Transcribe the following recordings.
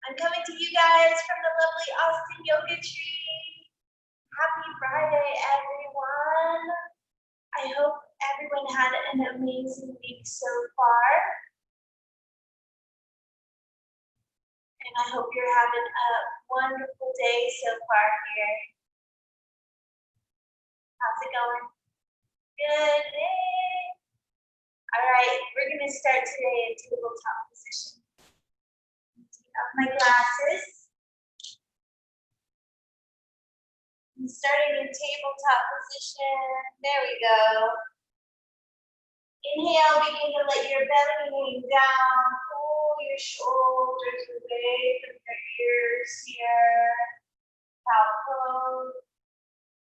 I'm coming to you guys from the lovely Austin Yoga Tree. Happy Friday, everyone. I hope everyone had an amazing week so far. And I hope you're having a wonderful day so far here. How's it going? Good day. All right, we're going to start today in tabletop position. Take off my glasses. I'm starting in tabletop position. There we go. Inhale, begin to let your belly hang down. Pull your shoulders away from your ears here. Cow pose.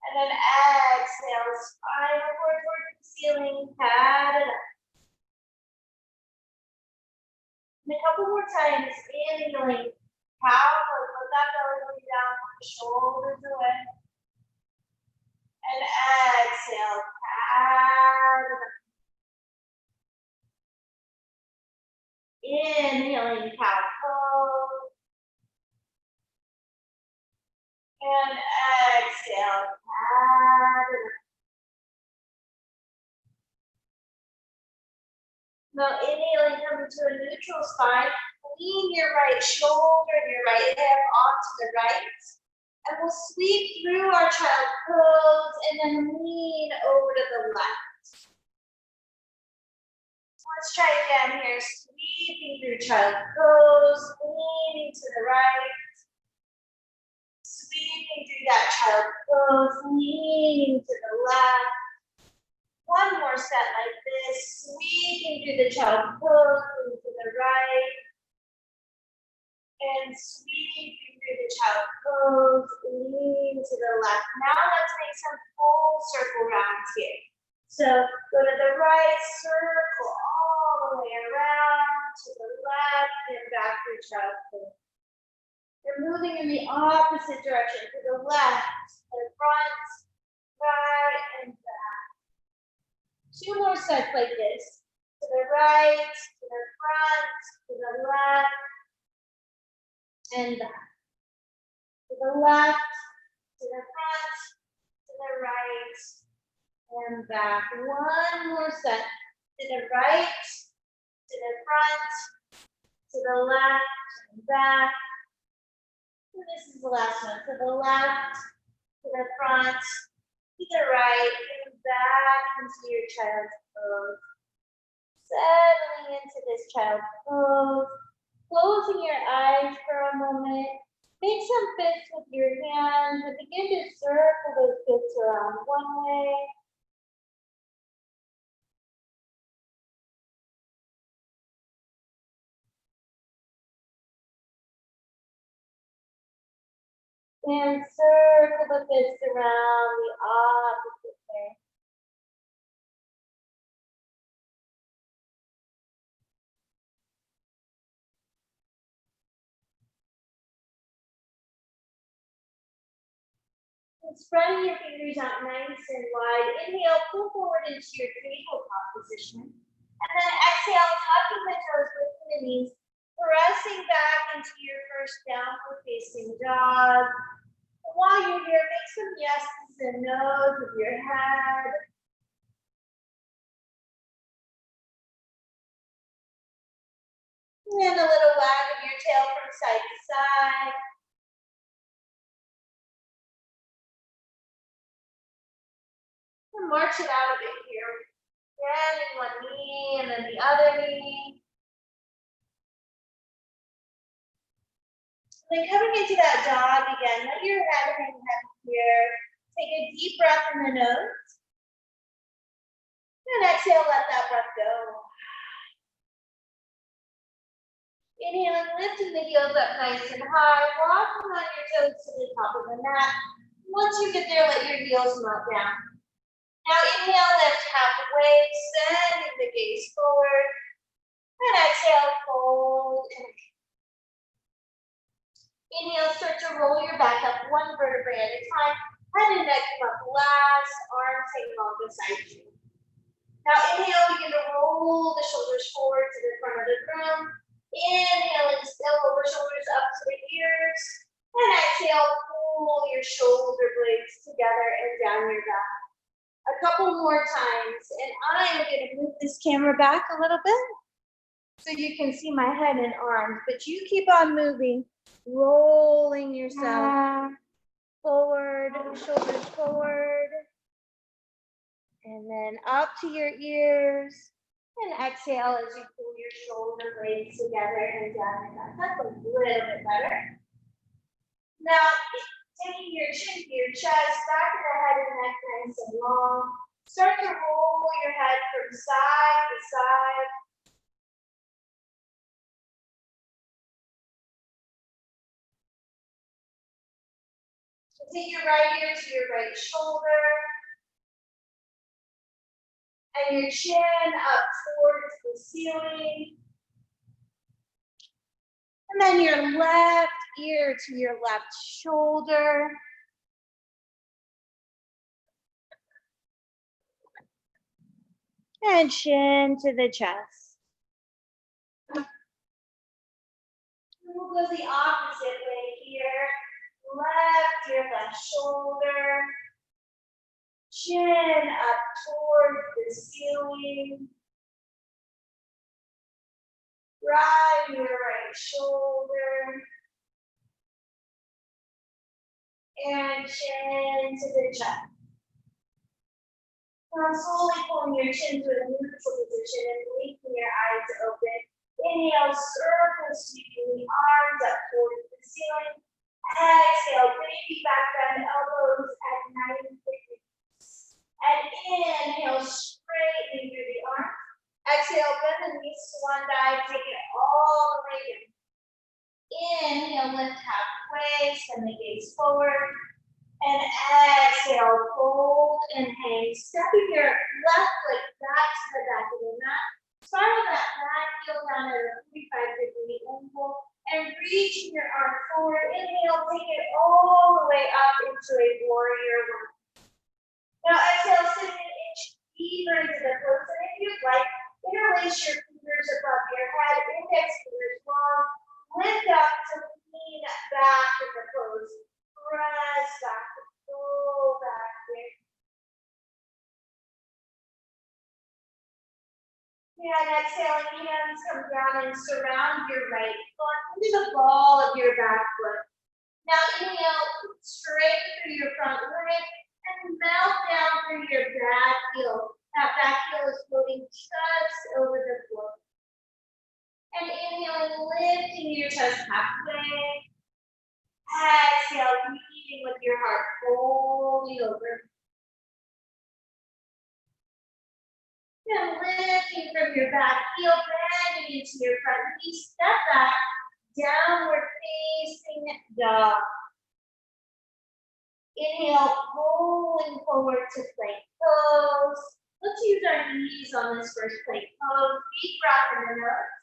And then exhale, spinal cord towards the ceiling. Pat it up. And a couple more times. Inhaling. Cow pose. Let that belly hang down. Pull the shoulders away. And exhale, pat it up. Inhaling, cow pose. And exhale, pat it up. Now inhaling, come into a neutral spine. Lean your right shoulder and your right hip onto the right. And we'll sweep through our child pose and then lean over to the left. Let's try again here. Sweeping through child pose, leaning to the right. Sweeping through that child pose, leaning to the left. One more set like this. Sweeping through the child pose, leaning to the right. And sweeping through the child pose, lean to the left. Now let's make some full circle rounds here. So go to the right, circle all the way around to the left and back through child pose. You're moving in the opposite direction to the left, to the front, right, and back. Two more sets like this. To the right, to the front, to the left, and back. To the left, to the front, to the right, and back. One more set. To the right, to the front, to the left, and back. And this is the last one. To the left, to the front, to the right, and back into your child's pose. Settling into this child's pose. Closing your eyes for a moment. Make some fists with your hands and begin to circle those fists around one way. And circle the fists around the opposite way. And spreading your fingers out nice and wide. Inhale, pull forward into your tabletop position. And then exhale, tucking the toes, lifting the knees, pressing back into your first downward facing dog. And while you're here, make some yeses and nos with your head. And a little wag of your tail from side to side. And march it out a bit here. Bending one knee and then the other knee. And then coming into that dog again, let your head hang heavy here. Take a deep breath in the nose. And exhale, let that breath go. Inhaling, lifting the heels up nice and high, walking on your toes to the top of the mat. Once you get there, let your heels melt down. Now inhale, lift halfway, sending the gaze forward. And exhale, fold and inhale, start to roll your back up one vertebrae at a time. Head and neck come up last, arms hang along beside you. Now inhale, begin to roll the shoulders forward to the front of the room. Inhale and still over shoulders up to the ears. And exhale, pull your shoulder blades together and down your back. A couple more times. And I am going to move this camera back a little bit so you can see my head and arms. But you keep on moving, rolling yourself forward, shoulders forward. And then up to your ears. And exhale as you pull your shoulder blades together and down your back. That's a little bit better. Now, taking your chin to your chest, back of the head and neck nice and long. Start to roll your head from side to side. Take your right ear to your right shoulder. And your chin up towards the ceiling. And then your left ear to your left shoulder. And chin to the chest. We'll go the opposite way here. Left ear, left shoulder. Chin up towards the ceiling. Right ear, right shoulder. And chin to the chest. Now slowly pulling your chin to a neutral position and blinking your eyes open. Inhale, circle sweeping the arms up towards the ceiling. Exhale, baby back bend elbows at 90 degrees. And inhale, straightening through the arms. Exhale, bend the knees, swan dive, take it all the way in. Inhale, lift halfway, send the gaze forward. And exhale, fold and hang. Stepping your left foot back to the back of the mat. Spiral that back heel down at a 45-degree angle. And reaching your arm forward. Inhale, take it all the way up into a warrior one. Now exhale, send an inch deeper into the pose. And if you'd like, interlace your fingers above your head. Index fingers long. Lift up to lean back in the pose. Press back, pull back here. And exhaling, hands come down and surround your right foot into the ball of your back foot. Now inhale, straight through your front leg and melt down through your back heel. That back heel is floating just over the floor. And inhale, lifting your chest halfway. Exhale, breathing with your heart folding over. Then lifting from your back heel, bending into your front knee, step back, downward facing dog. Inhale, rolling forward to plank pose. Let's use our knees on this first plank pose. Deep breath in the nose.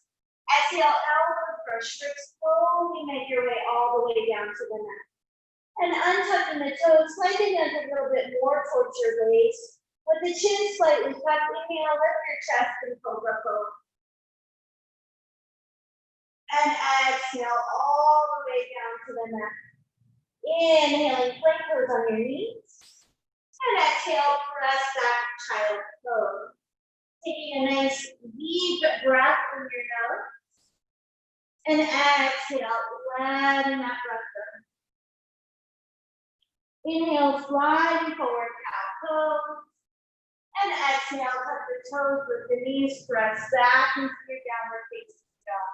Exhale, elbow first, slowly make your way all the way down to the mat. And untucking the toes, slightly bend a little bit more towards your waist. With the chin slightly tucked, inhale, lift your chest and cobra pose. And exhale all the way down to the mat. Inhaling, plank pose on your knees. And exhale, press back, child pose. Taking a nice deep breath from your nose. And exhale, letting that breath go. Inhale, sliding forward, cow pose. And exhale, tuck the toes with the knees, press back into your downward facing dog.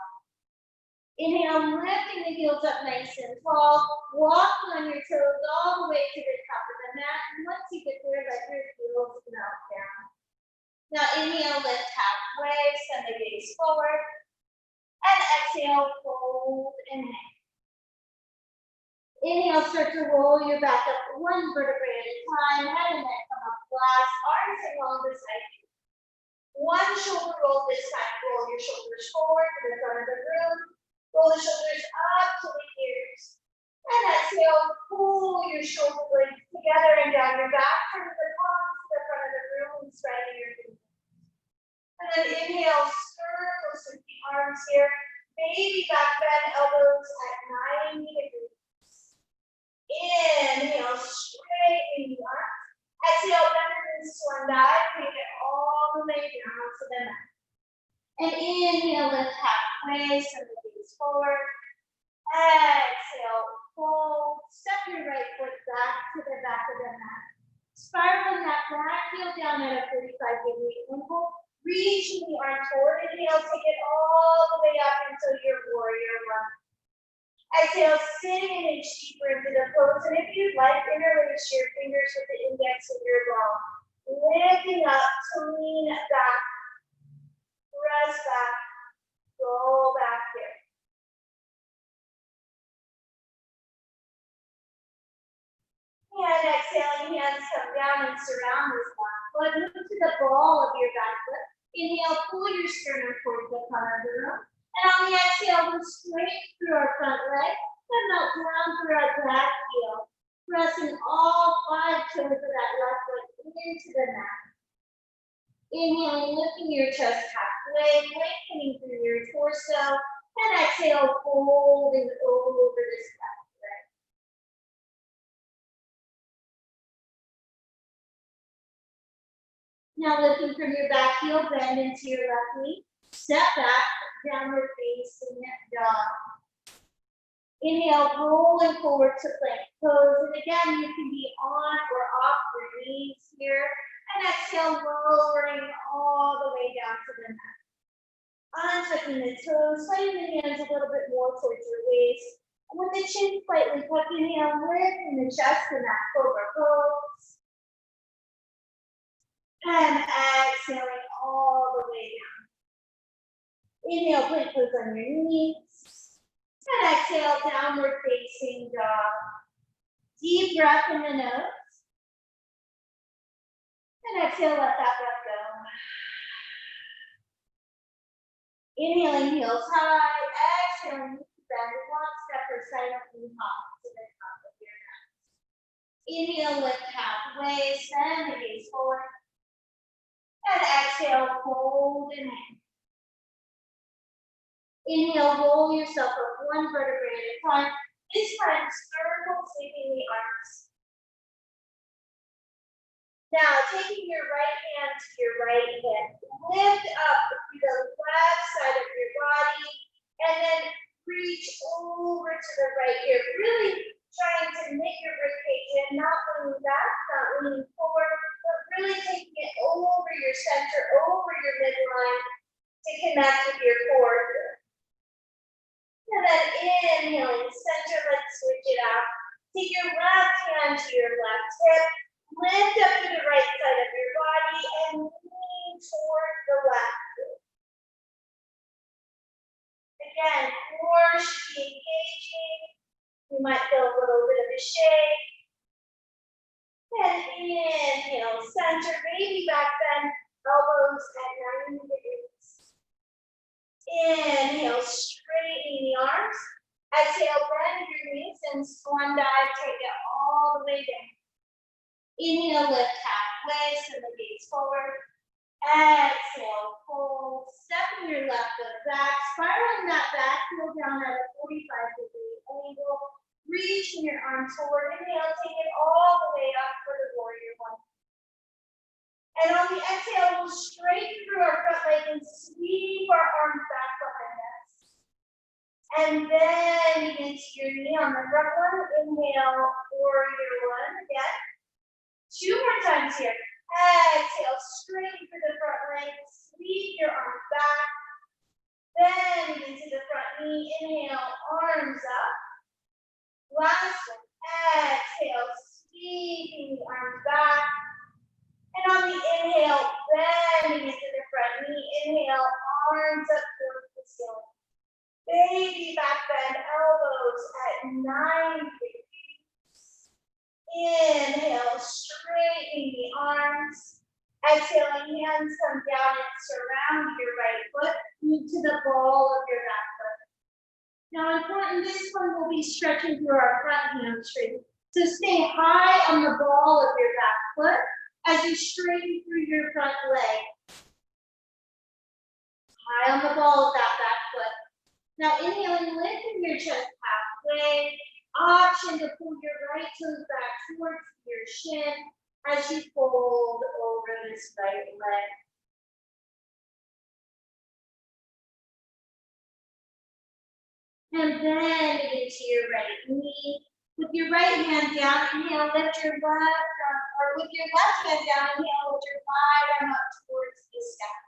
Inhale, lifting the heels up nice and tall. Walking on your toes all the way to the top of the mat. And once you get there, let your heels melt down. Now inhale, lift halfway, send the gaze forward. And exhale, fold and hang. Inhale, start to roll your back up one vertebrae at a time. Head and neck come up flat. Arms along the side. One shoulder roll this time. Roll your shoulders forward to the front of the room. Roll the shoulders up to the ears. And exhale, pull your shoulder blades together and down your back. Turn the palms to the front of the room and spread your fingers. And then inhale, circle the arms here. Baby back bend, elbows at 90 degrees. Inhale, straighten the arms. Exhale, bend and swan dive. Take it all the way down to the mat. And inhale, lift halfway, send the gaze forward. Exhale, fold. Step your right foot back to the back of the mat. Spiraling that back heel down at a 45-degree angle. Reaching the arm forward. Inhale, take it all the way up until your warrior one. Exhale, sitting an inch deeper into the pose. And if you'd like, interlace your fingers with the index of your ball. Lifting up to lean back. Press back. Roll back here. And exhaling, hands come down and surround this back foot. Move to the ball of your back foot. Inhale, pull your sternum towards the front of the room. And on the exhale, we'll straight through our front leg and melt down through our back heel. Pressing all 5 toes of that left foot into the mat. Inhaling, lifting your chest halfway, lengthening through your torso. And exhale, folding over this back leg. Now lifting from your back heel, bend into your left knee. Step back, downward facing dog. Inhale, rolling forward to plank pose. And again, you can be on or off your knees here. And exhale, lowering all the way down to the mat. Untucking the toes, sliding the hands a little bit more towards your waist. And with the chin slightly tucked, inhale, lifting the chest in that cobra pose. And exhaling all the way down. Inhale, plank pose on your knees. And exhale, downward facing dog. Deep breath in the nose. And exhale, let that breath go. Inhaling, heels high. Exhaling, bend one step or silently hop to the top of your mat. Inhale, lift halfway, send the gaze forward. And exhale, fold and hang. Inhale, roll yourself up one vertebrae at a time. This time, circle sweeping the arms. Now, taking your right hand to your right hip, lift up to the left side of your body, and then reach over to the right here. Really trying to knit your ribcage in, not leaning back, not leaning forward, but really taking it over your center, over your midline to connect with your core here. And then inhaling, center, let's switch it out. Take your left hand to your left hip, lift up to the right side of your body, and lean toward the left. Again, core should be engaging. You might feel a little bit of a shake. And inhale, center, baby back bend, elbows at 90 degrees. Inhale, straightening the arms. Exhale, bend your knees and swan dive, take it all the way down. Inhale, lift halfway, send the gaze forward. Exhale, fold, stepping your left foot back, spiraling that back heel down at a 45-degree angle. Reaching your arms forward. Inhale, take it all the way up for the warrior one. And on the exhale, we'll straighten through our front leg and sweep our arms back behind us. And then into your knee on the front one. Inhale, warrior one again. 2 more times here. Exhale, straighten through the front leg. Sweep your arms back. Bend into the front knee. Inhale, arms up. Last one. Exhale, sweeping the arms back. And on the inhale, bending into the front knee. Inhale, arms up towards the ceiling. Baby back bend, elbows at 90 degrees. Inhale, straightening the arms. Exhaling, hands come down and surround your right foot. Move to the ball of your back foot. Now, important, this one will be stretching through our front hamstring. So stay high on the ball of your back foot as you straighten through your front leg. High on the ball of that back foot. Now inhaling, lifting your chest halfway. Option to pull your right toes back towards your shin as you fold over this right leg. And bend into your right knee. With your right hand down, inhale, lift your left arm, or with your left hand down, inhale, lift your right arm up towards the sky.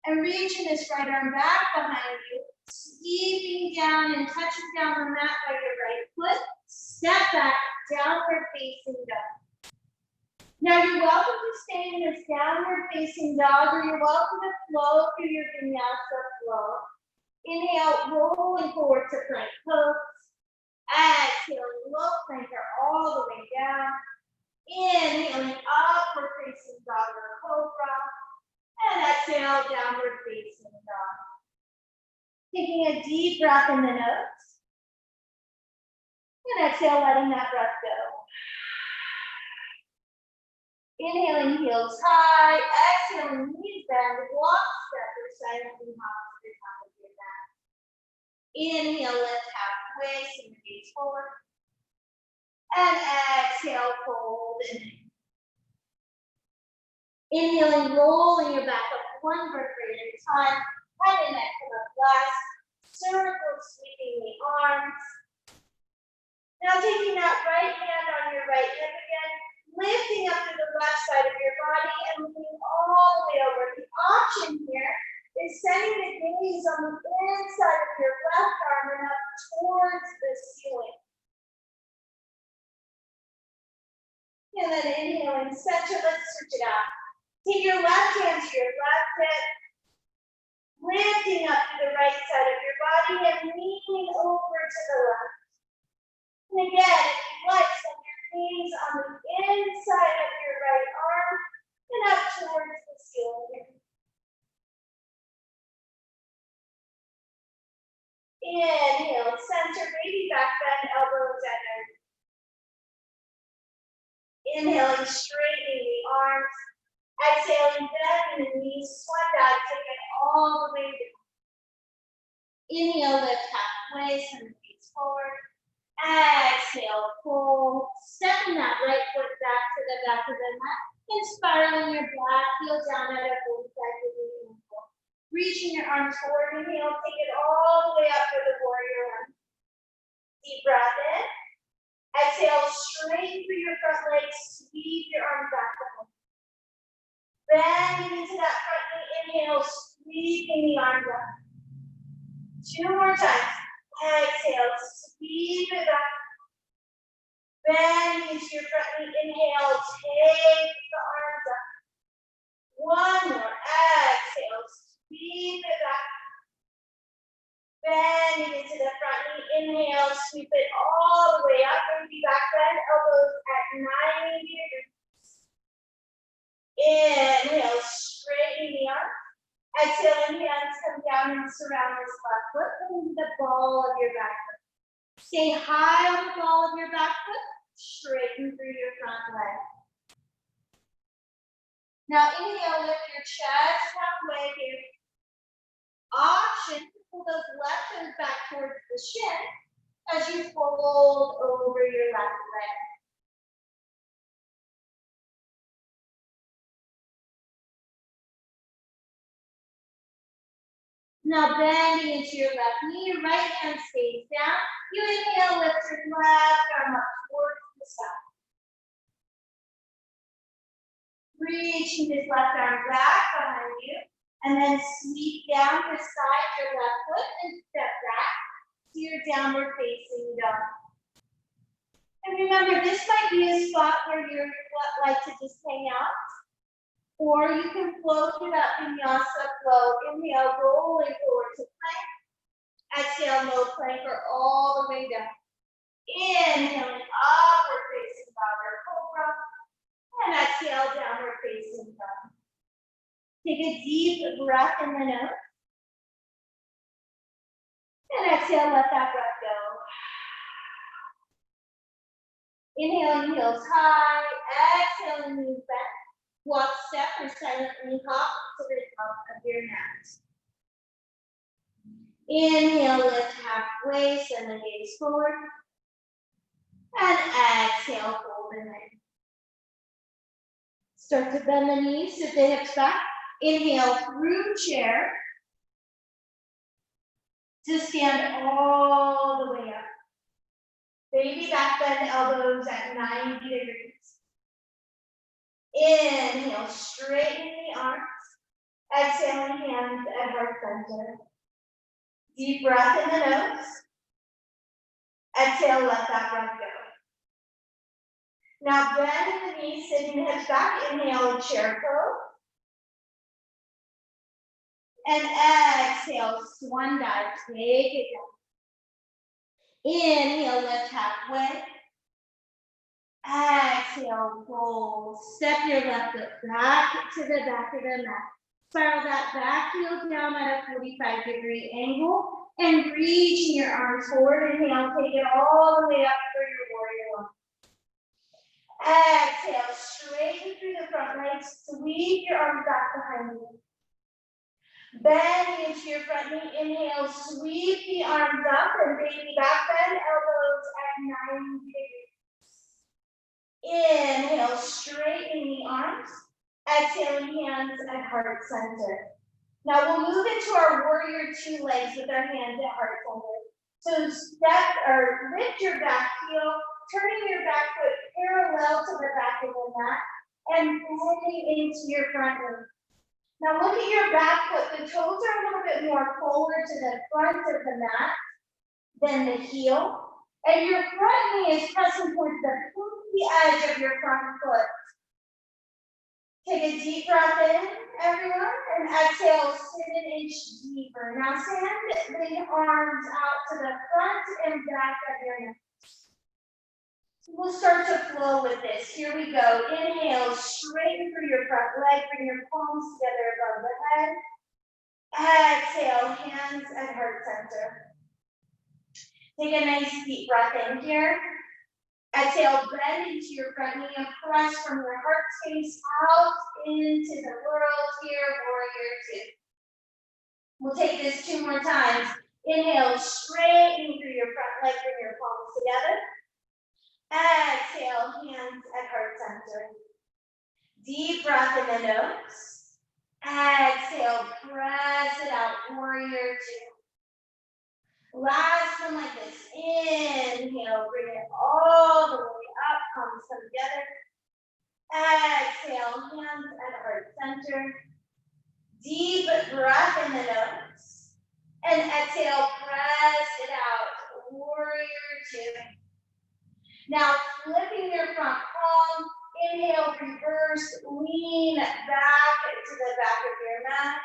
And reaching this right arm back behind you, sweeping down and touching down the mat by your right foot. Step back, downward facing dog. Now you're welcome to stay in this downward facing dog, or you're welcome to flow through your vinyasa flow. Inhale, rolling forward to plank pose. Exhale, low planker all the way down. Inhaling, upward facing dog or cobra. And exhale, downward facing dog. Taking a deep breath in the nose. And exhale, letting that breath go. Inhaling, heels high. Exhaling, knees bend. Walk, step, or silently hop to the top of your mat. Inhale, lift halfway, send your gaze forward. And exhale, fold in. Inhaling, rolling your back up one vertebrae at a time. Head and neck come up last. Circle, sweeping the arms. Now taking that right hand on your right hip again, lifting up to the left side of your body and moving all the way over. The option here is sending the gaze on the inside of your left arm and up towards the ceiling. And then inhaling, center, let's switch it out. Take your left hand to your left hip, lifting up to the right side of your body and leaning over to the left. And again, if you'd like, send your gaze on the inside of your right arm and up towards the ceiling. Inhale, center, baby back bend, elbows at end. Inhaling, straightening the arms. Exhaling, bending the knees, sweat back, take it all the way down. Inhale, lift halfway, send the feet forward. Exhale, pull. Stepping that right foot back to the back of the mat and spiraling your black heel down at a full cycle. Reaching your arms forward, inhale, take it all the way up for the warrior one. Deep breath in. Exhale, straighten through your front legs, sweep your arms back behind. Bending into that front knee, inhale, sweeping the arms up. 2 more times. Exhale, sweep it back. Bend into your front knee, inhale, take the arms up. 1 more, exhale, sweep it back. Bending into the front knee, inhale, sweep it all the way up, baby back bend, elbows at 90 degrees. Inhale, straighten the arm. Exhaling, hands come down and surround this left foot into the ball of your back foot. Stay high on the ball of your back foot, straighten through your front leg. Now inhale, lift your chest halfway here. Option to pull those left toes back towards the shin as you fold over your left leg. Now bending into your left knee, your right hand stays down. You inhale, lift your left arm up towards the sky. Reaching this left arm back behind you, and then sweep down beside your left foot and step back to your downward facing dog. And remember, this might be a spot where you like to just hang out. Or you can flow through that vinyasa flow. Inhale, rolling forward to plank. Exhale, low planker all the way down. Inhaling, upward facing dog or cobra. And exhale, downward facing dog. Take a deep breath in the nose. And exhale, let that breath go. Inhaling, heels high. Exhaling, knees bent. Walk, step, or silently hop to the top of your mat. Inhale, lift halfway, send the gaze forward. And exhale, fold in. Start to bend the knees, sit the hips back. Inhale through chair to stand all the way up. Baby back bend, elbows at 90 degrees. Inhale, straighten the arms. Exhaling hands at heart center. Deep breath in the nose. Exhale, let that breath go. Now bend the knees, sitting the hips back. Inhale, chair pose. And exhale, swan dive. Take it down. Inhale, lift halfway. Exhale, fold. Step your left foot back to the back of the mat. Spiral that back heel down at a 45-degree angle and reaching your arms forward. Inhale, take it all the way up for your warrior one. Exhale, straighten through the front legs. Sweep your arms back behind you. Bend into your front knee. Inhale, sweep the arms up and baby back bend, elbows at 90 degrees. Inhale, straighten the arms. Exhaling hands at heart center. Now we'll move into our warrior two legs with our hands at heart center. So step or lift your back heel, turning your back foot parallel to the back of the mat and bending into your front knee. Now look at your back foot. The toes are a little bit more forward to the front of the mat than the heel. And your front knee is pressing towards the pointy edge of your front foot. Take a deep breath in, everyone, and exhale, sit an inch deeper. Now send the arms out to the front and back of your neck. We'll start to flow with this. Here we go. Inhale, straighten through your front leg, bring your palms together above the head. Exhale, hands at heart center. Take a nice deep breath in here. Exhale, bend into your front knee and press from your heart space out into the world here, warrior two. We'll take this 2 more times. Inhale, straighten through your front leg, bring your palms together. Exhale, hands at heart center. Deep breath in the nose. Exhale, press it out, warrior two. Last one like this. Inhale, bring it all the way up, palms come together. Exhale, hands at heart center. Deep breath in the nose. And exhale, press it out, warrior two. Now flipping your front palm, inhale, reverse, lean back to the back of your mat.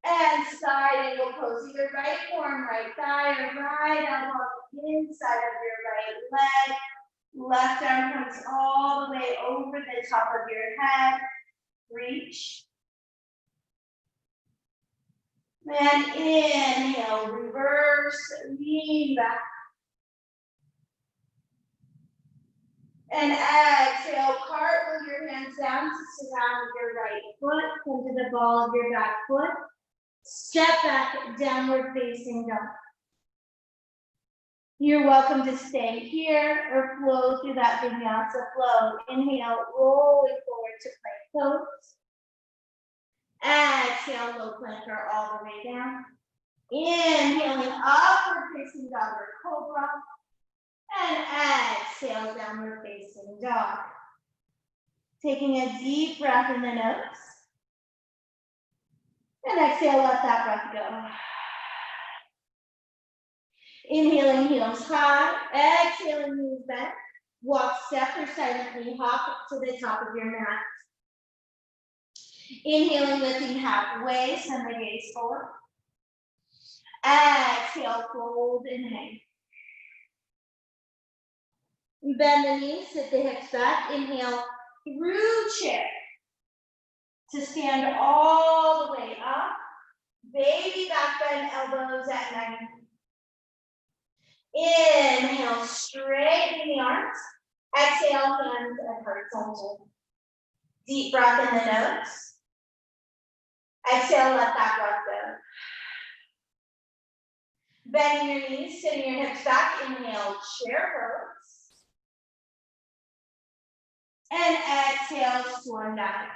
And side angle pose, either right forearm, right thigh, or right elbow on the inside of your right leg. Left arm comes all the way over the top of your head. Reach. And inhale, reverse, lean back. And exhale, cartwheel your hands down to surround your right foot, come to the ball of your back foot. Step back, downward facing dog. You're welcome to stay here or flow through that vinyasa flow. Inhale, rolling forward to plank pose. Exhale, low planker all the way down. Inhaling, upward facing dog or cobra. And exhale, downward facing dog. Taking a deep breath in the nose. And exhale, let that breath go. Inhaling, heels high. Exhaling, knees bent. Walk, step, or silently hop to the top of your mat. Inhaling, lifting halfway, send the gaze forward. Exhale, fold and hang. Bend the knees, sit the hips back. Inhale through chair to stand all the way up. Baby back bend, elbows at 90. Inhale, straighten the arms. Exhale, hands at heart center. Deep breath in the nose. Exhale, let that breath go. Bending your knees, sitting your hips back. Inhale, chair pose. And exhale, swan dive.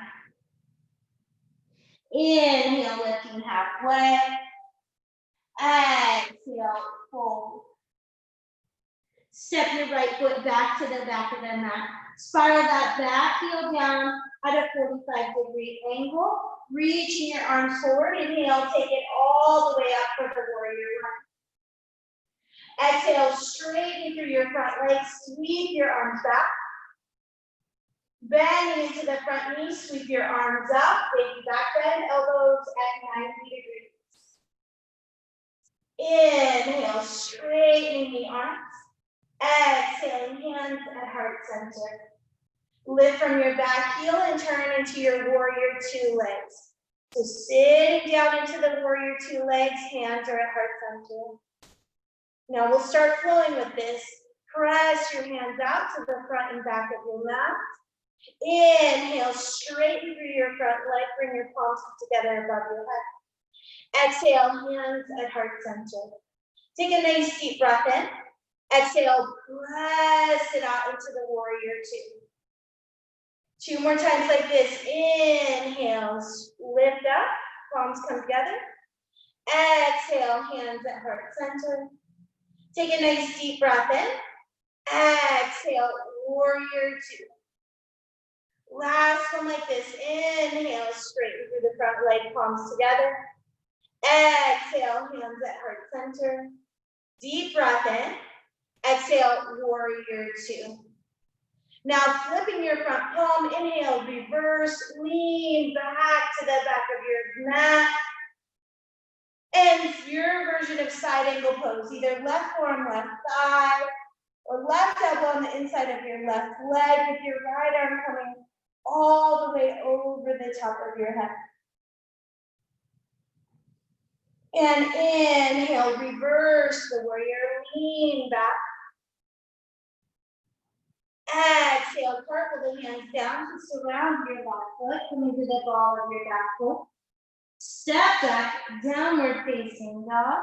Inhale, lifting halfway. Exhale, fold. Step your right foot back to the back of the mat. Spiral that back heel down at a 45-degree angle. Reaching your arms forward. Inhale, take it all the way up for the warrior one. Exhale, straighten through your front legs. Sweep your arms back. Bend into the front knee. Sweep your arms up. Baby back bend. Elbows at 90 degrees. Inhale, straightening the arms. Exhaling, hands at heart center. Lift from your back heel and turn into your warrior two legs. So sitting down into the warrior two legs, hands are at heart center. Now we'll start flowing with this. Press your hands out to the front and back of your mat. Inhale, straighten through your front leg, bring your palms together above your head. Exhale, hands at heart center. Take a nice deep breath in. Exhale, press it out into the warrior two. 2 more times like this. Inhale, lift up, palms come together. Exhale, hands at heart center. Take a nice deep breath in. Exhale, warrior two. Last one like this. Inhale, straighten through the front leg, palms together. Exhale, hands at heart center. Deep breath in. Exhale, warrior two. Now flipping your front palm, inhale, reverse, lean back to the back of your mat. And your version of side angle pose, either left arm, left thigh, or left elbow on the inside of your left leg with your right arm coming all the way over the top of your head. And inhale, reverse the warrior, lean back. Exhale, cartwheel the hands down to surround your back foot, coming to the ball of your back foot. Step back, downward facing dog.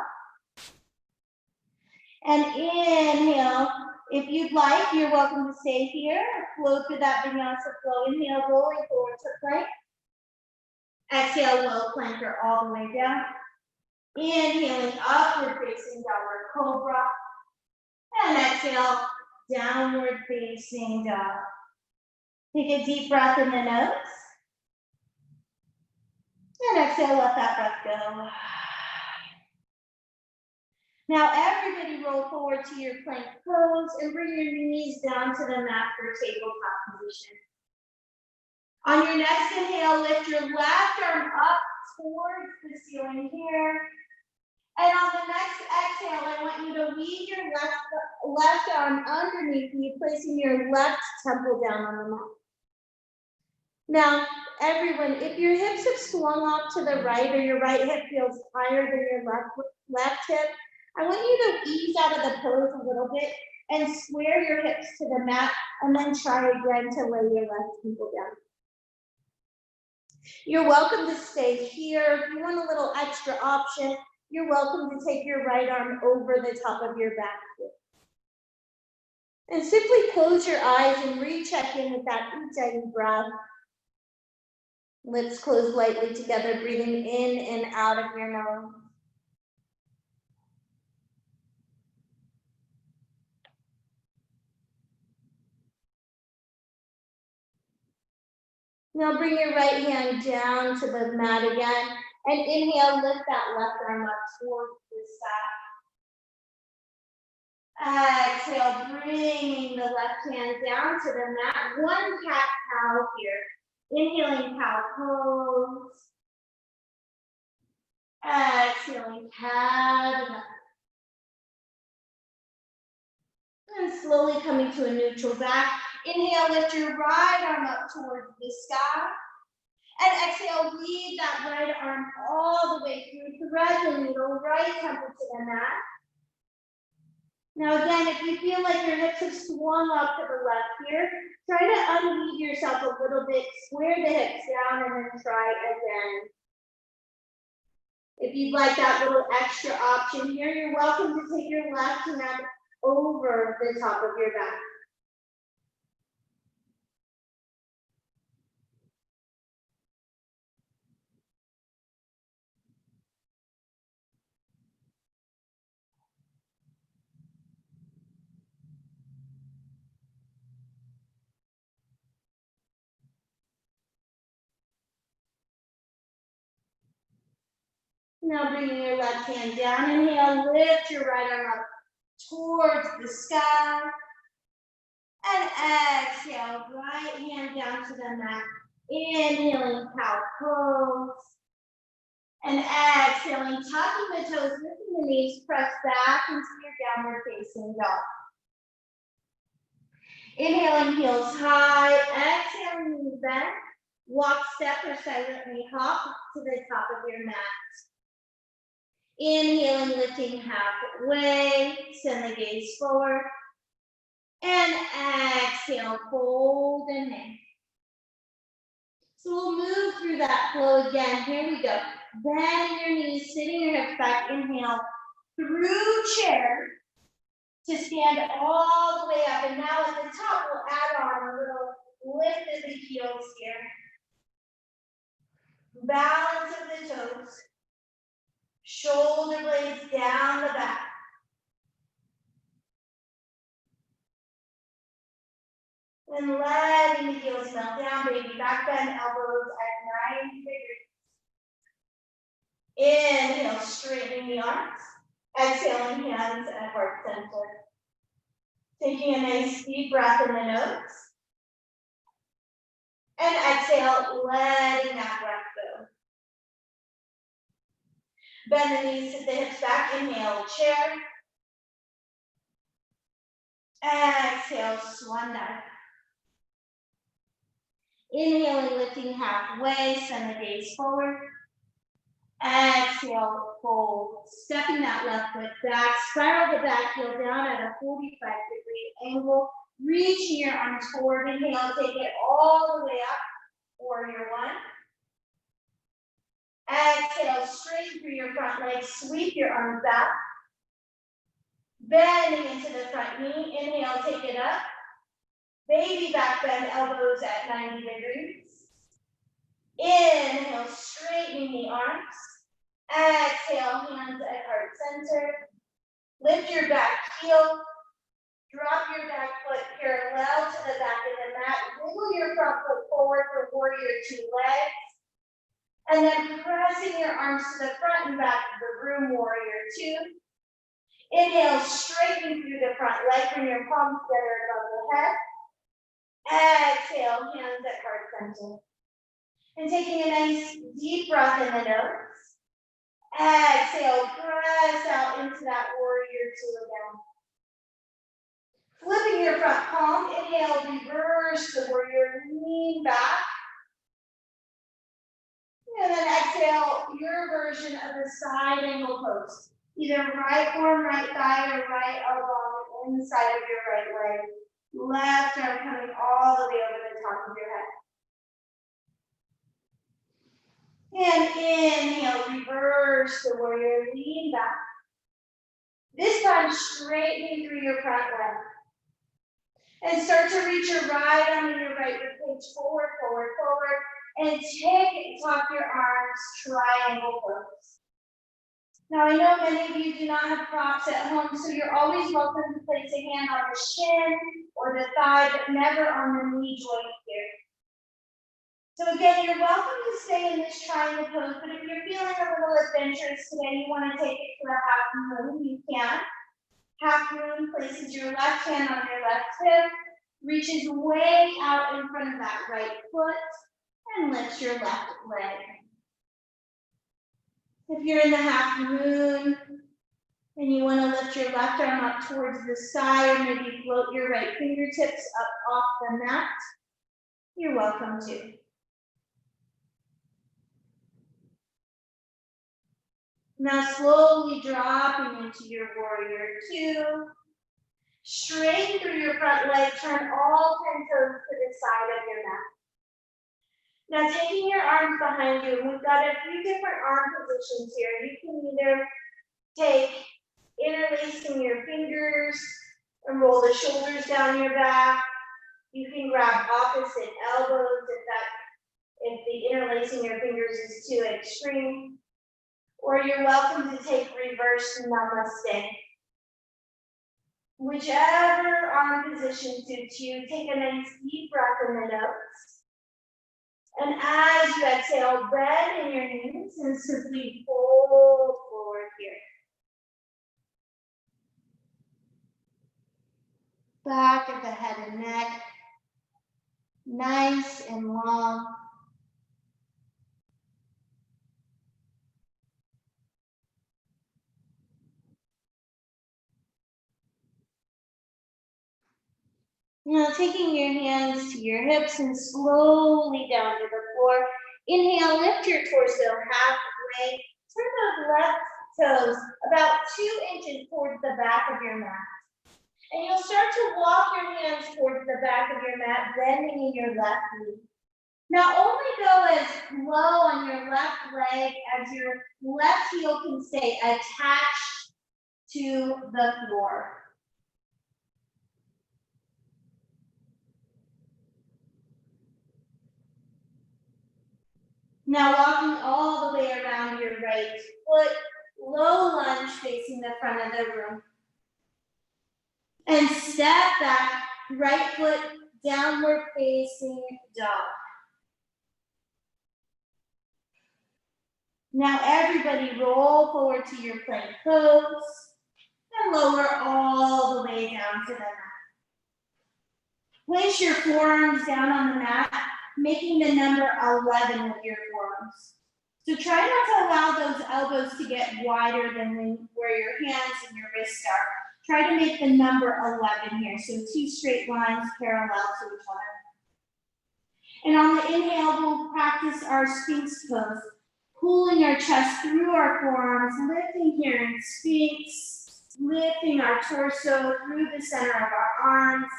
And inhale, if you'd like, you're welcome to stay here. Flow through that Vinyasa flow. Inhale, rolling forward to plank. Exhale, low planker all the way down. Inhaling, upward facing downward cobra. And exhale, downward facing dog. Take a deep breath in the nose. And exhale, let that breath go. Now everybody roll forward to your plank pose and bring your knees down to the mat for tabletop position. On your next inhale, lift your left arm up towards the ceiling here. And on the next exhale, I want you to weave your left arm underneath you, placing your left temple down on the mat. Now, everyone, if your hips have swung off to the right or your right hip feels higher than your left hip, I want you to ease out of the pose a little bit and square your hips to the mat and then try again to lay your left ankle down. You're welcome to stay here. If you want a little extra option, you're welcome to take your right arm over the top of your back foot. And simply close your eyes and recheck in with that Ujjayi breath. Lips closed lightly together, breathing in and out of your nose. Now bring your right hand down to the mat again, and inhale, lift that left arm up towards the side. Exhale, bringing the left hand down to the mat. One cat-cow here. Inhaling cow pose. Exhaling cat. And slowly coming to a neutral back. Inhale, lift your right arm up towards the sky. And exhale, weave that right arm all the way through. Thread the needle, right temple to the mat. Now again, if you feel like your hips have swung up to the left here, try to unweave yourself a little bit, square the hips down, and then try again. If you'd like that little extra option here, you're welcome to take your left hand over the top of your back. Now bringing your left hand down, inhale, lift your right arm up towards the sky. And exhale, right hand down to the mat. Inhaling, cow pose. And exhaling, tucking the toes, lifting the knees, press back into your downward facing dog. Inhaling, heels high. Exhaling, knees bend. Walk, step, or silently hop to the top of your mat. Inhaling, lifting halfway, send the gaze forward. And exhale, fold and hang. So we'll move through that flow again. Here we go. Bend your knees, sitting your hips back. Inhale through chair to stand all the way up. And now at the top, we'll add on a little lift of the heels here. Balance of the toes. Shoulder blades down the back. And letting the heels melt down, baby. Back bend, elbows at 90 degrees. Inhale, straightening the arms. Exhaling, hands at heart center. Taking a nice deep breath in the nose. And exhale, letting that breath go. Bend the knees, sit the hips back. Inhale, chair. Exhale, swan dive. Inhaling, lifting halfway, send the gaze forward. Exhale, fold. Stepping that left foot back, spiral the back heel down at a 45-degree angle. Reaching your arms forward. Inhale, take it all the way up. Warrior one. Exhale, straighten through your front leg. Sweep your arms back. Bending into the front knee. Inhale, take it up. Baby back bend, elbows at 90 degrees. Inhale, straightening the arms. Exhale, hands at heart center. Lift your back heel. Drop your back foot parallel to the back of the mat. Wiggle your front foot forward for warrior two legs. And then pressing your arms to the front and back of the room, warrior two. Inhale, straighten through the front leg. Bring your palms together above the head. Exhale, hands at heart center. And taking a nice deep breath in the nose. Exhale, press out into that warrior two again. Flipping your front palm, inhale, reverse the warrior, lean back. And then exhale, your version of the side angle pose. Either right arm, right thigh, or right elbow on the inside of your right leg. Left arm coming all the way over the top of your head. And inhale, reverse the warrior, lean back. This time, straightening through your front leg. And start to reach your right arm and your right rib cage forward, forward, forward. And tuck your arms, triangle pose. Now, I know many of you do not have props at home, so you're always welcome to place a hand on the shin or the thigh, but never on the knee joint here. So again, you're welcome to stay in this triangle pose, but if you're feeling a little adventurous today, you want to take it to a half moon, you can. Half moon places your left hand on your left hip, reaches way out in front of that right foot, and lifts your left leg. If you're in the half moon and you want to lift your left arm up towards the sky or maybe float your right fingertips up off the mat, you're welcome to. Now slowly dropping into your warrior two. Straighten through your front leg, turn all 10 toes to the side of your mat. Now taking your arms behind you, we've got a few different arm positions here. You can either take interlacing your fingers and roll the shoulders down your back. You can grab opposite elbows if the interlacing your fingers is too extreme. Or you're welcome to take reverse namaste. Whichever arm position suits you, take a nice deep breath in the nose. And as you exhale, bend in your knees and simply fold forward here. Back of the head and neck, nice and long. Now taking your hands to your hips and slowly down to the floor. Inhale, lift your torso halfway. Turn those left toes about 2 inches towards the back of your mat. And you'll start to walk your hands towards the back of your mat, bending in your left knee. Now only go as low on your left leg as your left heel can stay attached to the floor. Now walking all the way around your right foot, low lunge facing the front of the room. And step back, right foot downward facing dog. Now everybody roll forward to your plank pose and lower all the way down to the mat. Place your forearms down on the mat, making the number 11 with your forearms. So try not to allow those elbows to get wider than where your hands and your wrists are. Try to make the number 11 here. So 2 straight lines parallel to each other. And on the inhale, we'll practice our Sphinx pose. Pulling our chest through our forearms, lifting here in Sphinx, lifting our torso through the center of our arms,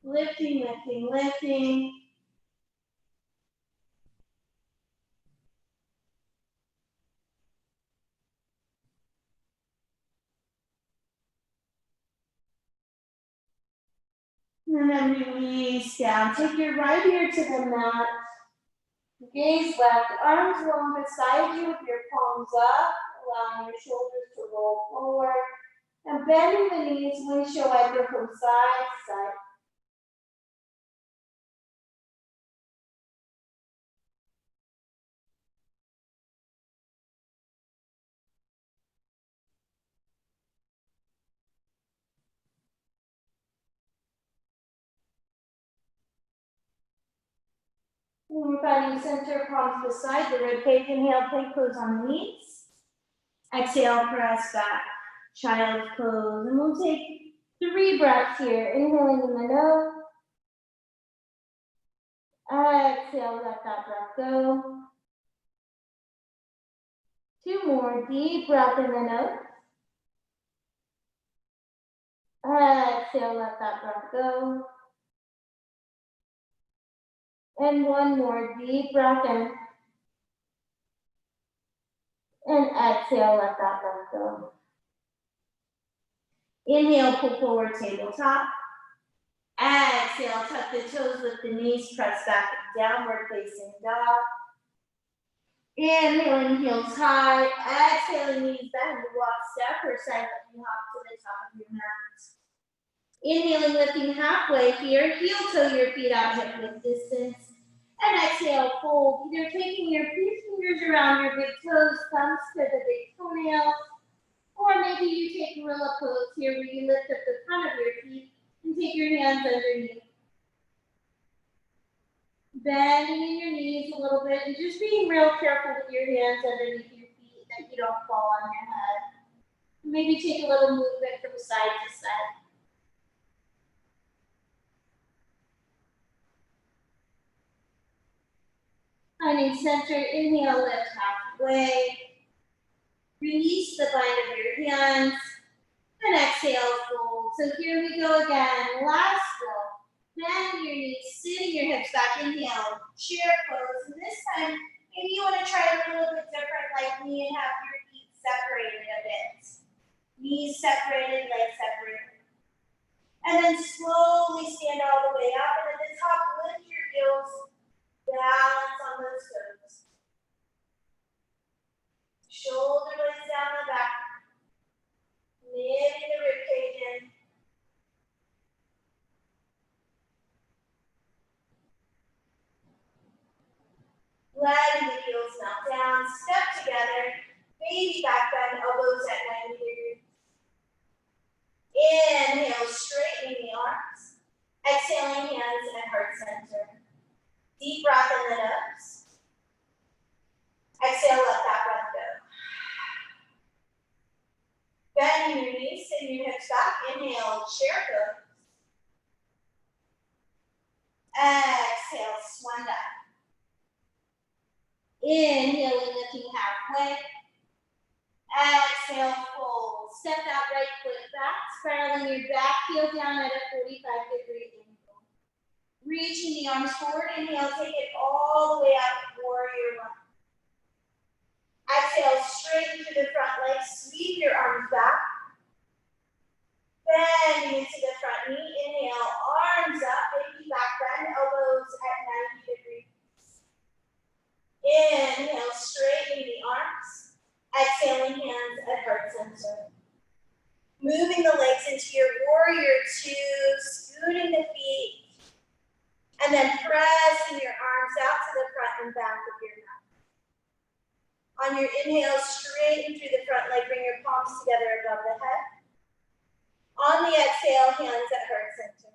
lifting, lifting, lifting. And then release down. Take your right ear to the mat. Gaze left, arms long beside you with your palms up, allowing your shoulders to roll forward. And bending the knees, windshield wiper from side to side. And we're finding center, palms beside the ribcage. Inhale, plank pose on the knees. Exhale, press back, child's pose. And we'll take 3 breaths here. Inhaling in the nose. Exhale, let that breath go. 2 more, deep breath in the nose. Exhale, let that breath go. And 1 more, deep breath in. And exhale, let that breath go. Inhale, pull forward, tabletop. Exhale, tuck the toes, lift the knees, press back, downward facing dog. Inhaling, heels high. Exhaling, knees bend, walk, step, or silently hop to the top of your mat. Inhaling, lifting halfway here, heel toe your feet out, hip width distance. And exhale, fold. Either taking your fingers around your big toes, thumbs to the big toenails, or maybe you take gorilla pose here where you lift up the front of your feet and take your hands underneath. Bending in your knees a little bit and just being real careful with your hands underneath your feet that you don't fall on your head. Maybe take a little movement from side to side. Finding center, inhale, lift halfway. Release the bind of your hands. And exhale, fold. So here we go again. Last roll. Bend your knees, sitting your hips back. Inhale, chair pose. And this time, maybe you want to try a little bit different like me and have your feet separated a bit. Knees separated, legs separated. And then slowly stand all the way up. And at the top, lift your heels, balance on those toes. Shoulder blades down the back. Knitting the rib cage in. Letting the heels melt down. Step together. Baby back bend, elbows at 90 degrees. Inhale, straightening the arms. Exhaling, hands at heart center. Deep breath in the nose. Exhale, let that breath go. Bending your knees, sitting your hips back. Inhale, chair pose. Exhale, swan dive. Inhaling, lifting halfway. Exhale, fold. Step that right foot back, spiraling your back heel down at a 45-degree angle. Reaching the arms forward. Inhale, take it all the way up, warrior one. Exhale, straighten through the front legs, sweep your arms back. Bend into the front knee. Inhale, arms up, baby back bend, elbows at 90 degrees. Inhale, straightening the arms. Exhaling, hands at heart center. Moving the legs into your warrior two, scooting the feet, and then pressing your arms out to the front and back of your mat. On your inhale, straighten through the front leg, bring your palms together above the head. On the exhale, hands at heart center.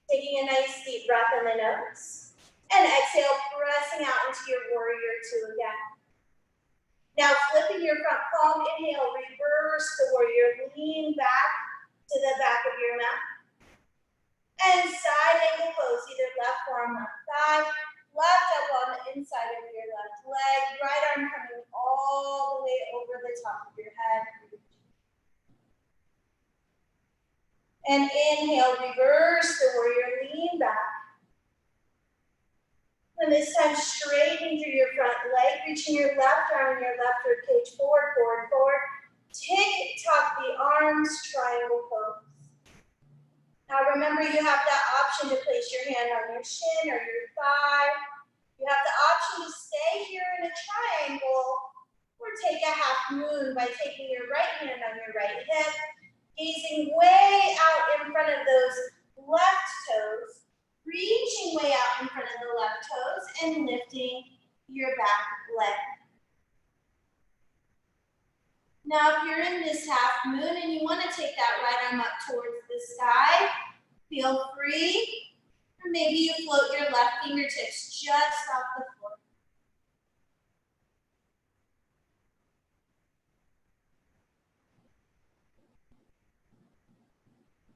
Taking a nice deep breath in the nose, and exhale, pressing out into your warrior two again. Now flipping your front palm, inhale, reverse the warrior, lean back to the back of your mat. And side angle pose, either left arm, left thigh, left elbow on the inside of your left leg, right arm coming all the way over the top of your head. And inhale, reverse the warrior, lean back. And this time, straightening through your front leg, reaching your left arm and your left rib cage forward, forward, forward. Tick-tock the arms, triangle pose. Now remember, you have that option to place your hand on your shin or your thigh. You have the option to stay here in a triangle or take a half moon by taking your right hand on your right hip, gazing way out in front of those left toes, reaching way out in front of the left toes and lifting your back leg. Now, if you're in this half moon and you want to take that right arm up towards the sky, feel free. Or maybe you float your left fingertips just off the floor.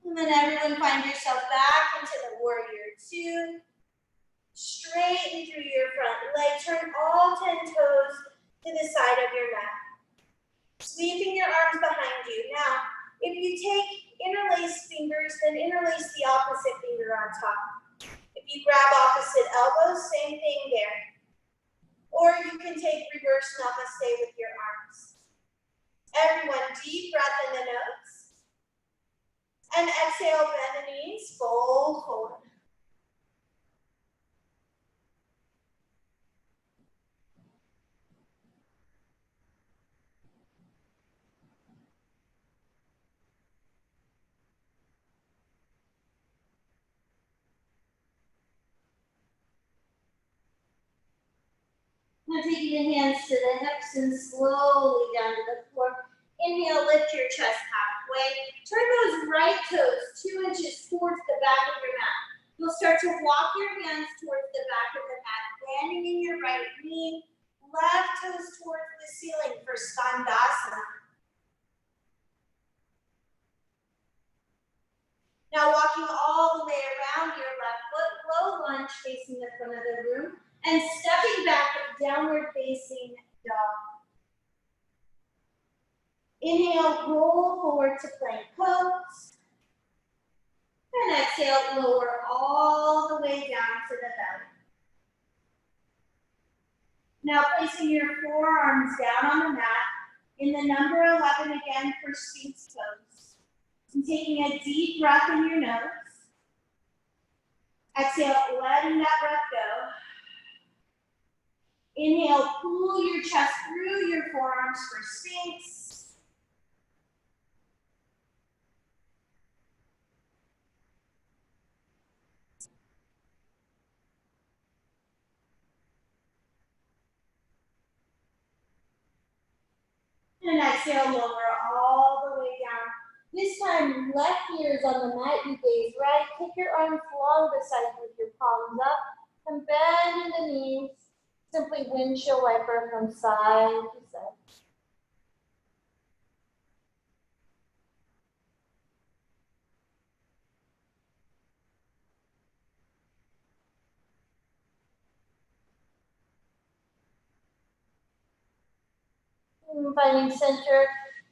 And then everyone find yourself back into the warrior two. Straighten through your front leg. Turn all 10 toes to the side of your mat. Sweeping your arms behind you. Now, if you take interlaced fingers, then interlace the opposite finger on top. If you grab opposite elbows, same thing there. Or you can take reverse namaste with your arms. Everyone, deep breath in the nose. And exhale, bend the knees, fold forward. Now taking the hands to the hips and slowly down to the floor. Inhale, lift your chest halfway. Turn those right toes 2 inches towards the back of your mat. You'll start to walk your hands towards the back of the mat, landing in your right knee, left toes towards the ceiling for Skandasana. Now walking all the way around your left foot, low lunge facing the front of the room, and stepping back, downward facing dog. Inhale, roll forward to plank pose. And exhale, lower all the way down to the belly. Now placing your forearms down on the mat in the number 11 again for Sphinx pose. And taking a deep breath in your nose. Exhale, letting that breath go. Inhale, pull your chest through your forearms for Sphinx. And exhale, lower all the way down. This time, left ear is on the mat, you gaze right. Kick your arms long beside you with your palms up. And bend in the knees. Simply windshield wiper from side to side. And finding center,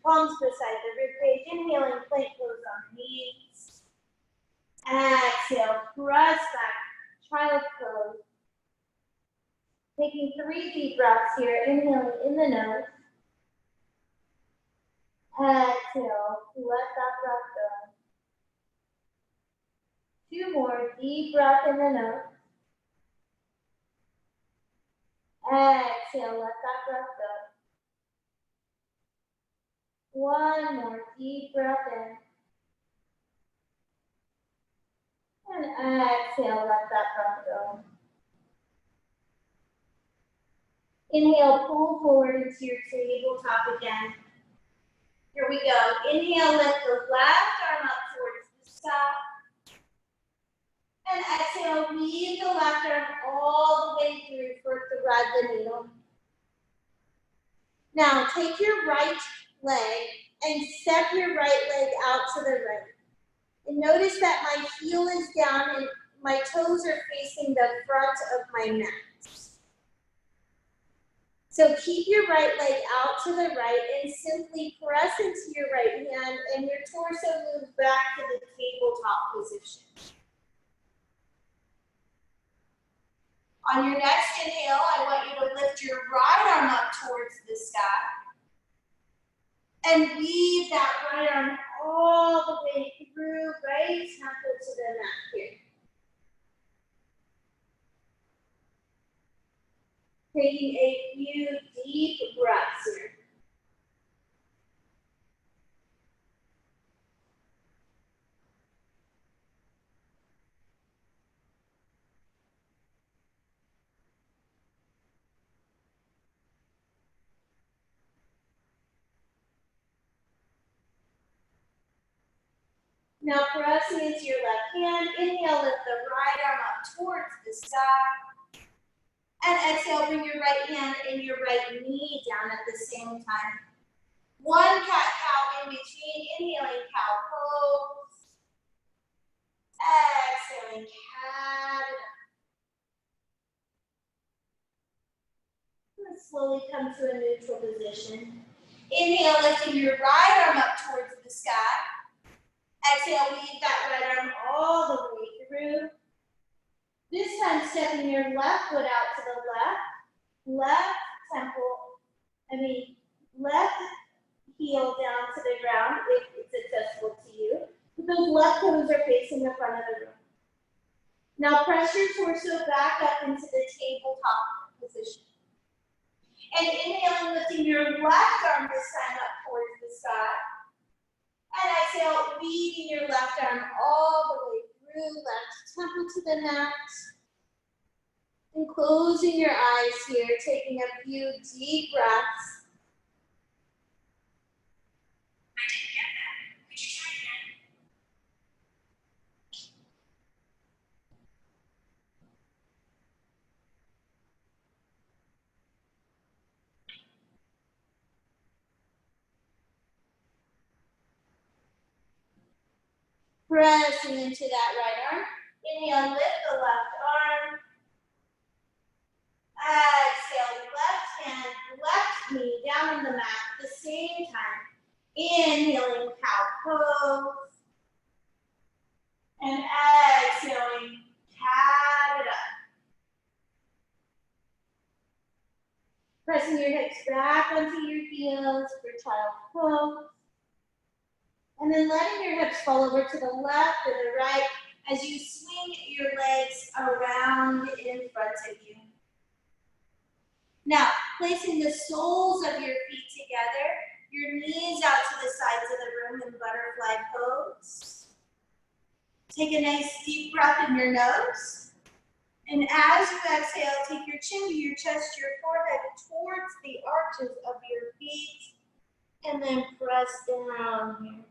palms beside the ribcage. Inhaling, plank pose on the knees. Exhale, press back, child pose. Taking 3 deep breaths here, inhaling in the nose. Exhale, let that breath go. 2 more, deep breath in the nose. Exhale, let that breath go. 1 more, deep breath in. And exhale, let that breath go. Inhale, pull forward into your tabletop again. Here we go. Inhale, lift the left arm up towards the sky. And exhale, weave the left arm all the way through for thread the needle. Now take your right leg and step your right leg out to the right. And notice that my heel is down and my toes are facing the front of my mat. So keep your right leg out to the right and simply press into your right hand and your torso moves back to the tabletop position. On your next inhale, I want you to lift your right arm up towards the sky. And weave that right arm all the way through, right temple to the mat here. Taking a few deep breaths here. Now pressing into your left hand, inhale, lift the right arm up towards the sky. And exhale, bring your right hand and your right knee down at the same time. 1 cat-cow in between, inhaling cow pose. Exhaling cat. And slowly come to a neutral position. Inhale, lifting your right arm up towards the sky. Exhale, weave that right arm all the way through. This time, stepping your left foot out to the left left heel down to the ground if it's accessible to you. Those left toes are facing the front of the room. Now press your torso back up into the tabletop position. And inhaling, lifting your left arm this time up towards the sky. And exhale, weaving your left arm all the way through, left temple to the mat. And closing your eyes here, taking a few deep breaths. I didn't get that. Could you try again? Pressing into that right arm. Inhale, lift the left arm. Exhale, left hand, left knee down on the mat at the same time. Inhaling, cow pose. And exhaling, cat it up. Pressing your hips back onto your heels for child pose. And then letting your hips fall over to the left or the right as you swing your legs around in front of you. Now, placing the soles of your feet together, your knees out to the sides of the room in butterfly pose. Take a nice deep breath in your nose. And as you exhale, take your chin to your chest, your forehead towards the arches of your feet, and then press down here.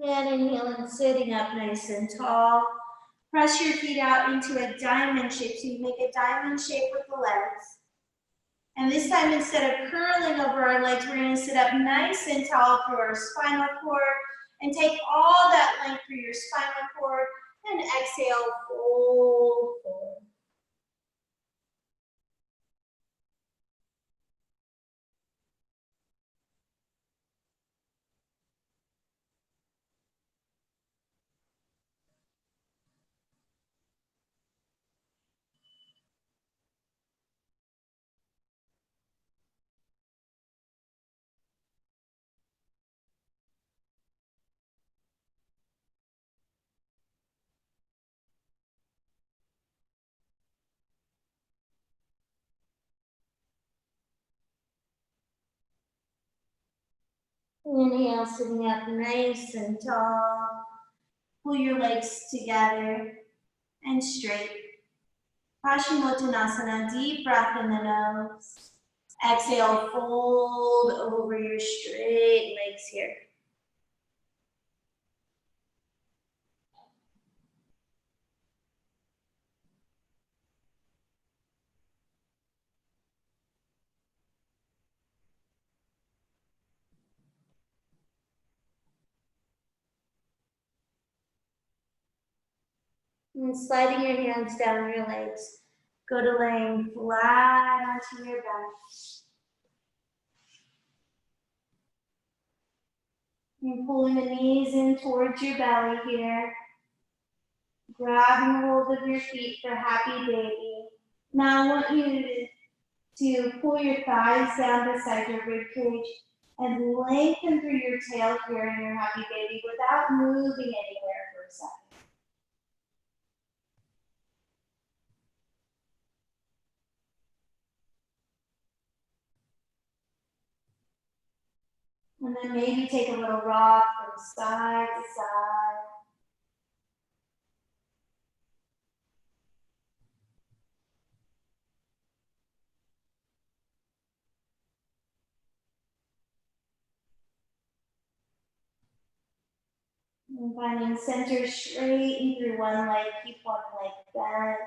And inhaling, sitting up nice and tall. Press your feet out into a diamond shape, so you make a diamond shape with the legs. And this time, instead of curling over our legs, we're going to sit up nice and tall through our spinal cord and take all that length through your spinal cord and exhale, fold forward. Inhale, sitting up nice and tall. Pull your legs together and straight. Paschimottanasana, deep breath in the nose. Exhale, fold over your straight legs here. And sliding your hands down your legs. Go to laying flat onto your back. And pulling the knees in towards your belly here. Grabbing hold of your feet for happy baby. Now I want you to pull your thighs down beside your rib cage and lengthen through your tail here in your happy baby without moving anywhere for a second. And then maybe take a little rock from side to side. And finding center, straighten through one leg, keep one leg bent.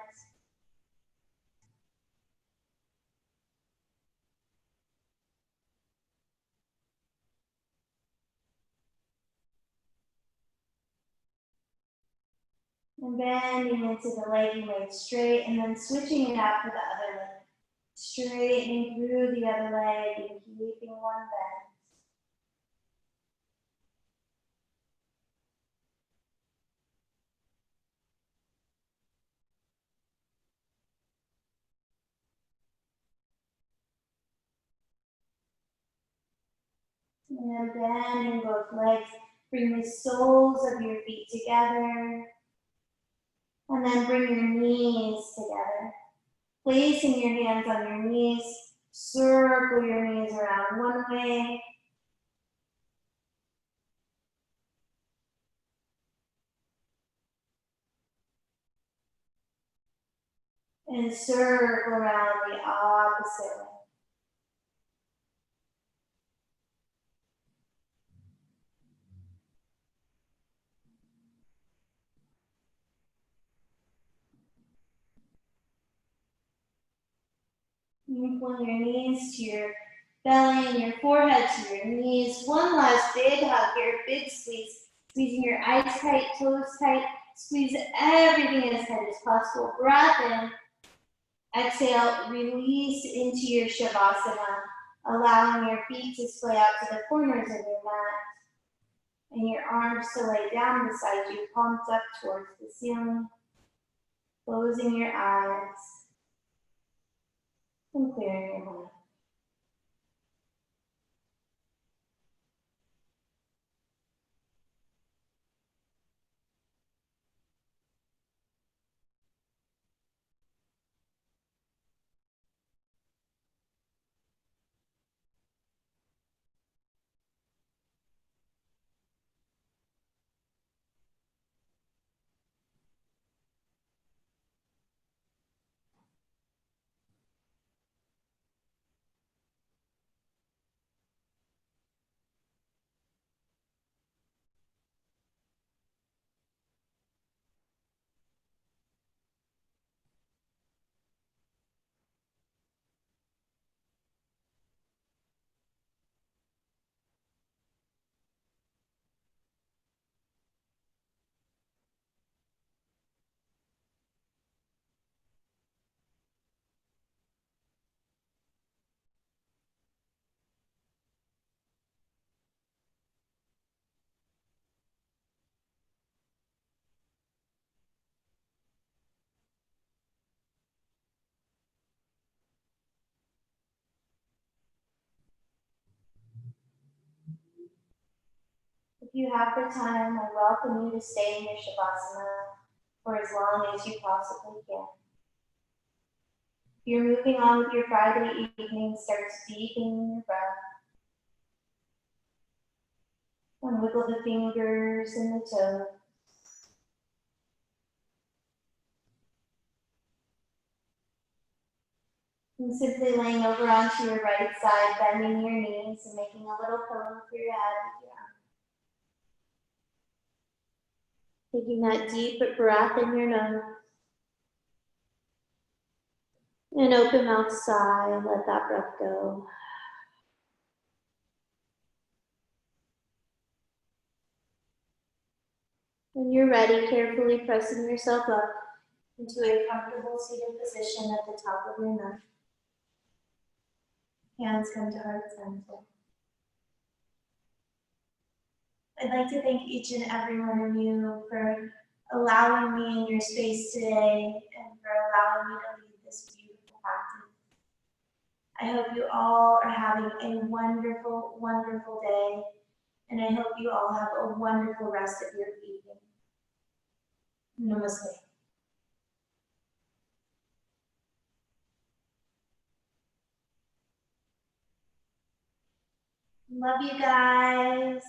And bending into the leg you made straight, and then switching it out for the other leg. Straightening through the other leg and keeping one bent. And bending both legs. Bring the soles of your feet together. And then bring your knees together. Placing your hands on your knees. Circle your knees around one way. And circle around the opposite way. You pull your knees to your belly and your forehead to your knees. One last big hug here, big squeeze. Squeezing your eyes tight, toes tight. Squeeze everything as tight as possible. Breath in. Exhale, release into your Shavasana, allowing your feet to splay out to the corners of your mat and your arms to lay down beside you, palms up towards the ceiling. Closing your eyes and clearing your mind. If you have the time, I welcome you to stay in your Shavasana for as long as you possibly can. If you're moving on with your Friday evening, start deepening your breath. And wiggle the fingers and the toes. And simply laying over onto your right side, bending your knees and making a little pillow for your head with your arms. Taking that deep breath in your nose. And open mouth sigh and let that breath go. When you're ready, carefully pressing yourself up into a comfortable seated position at the top of your mat. Hands come to heart center. I'd like to thank each and every one of you for allowing me in your space today and for allowing me to lead this beautiful practice. I hope you all are having a wonderful, wonderful day, and I hope you all have a wonderful rest of your evening. Namaste. Love you guys.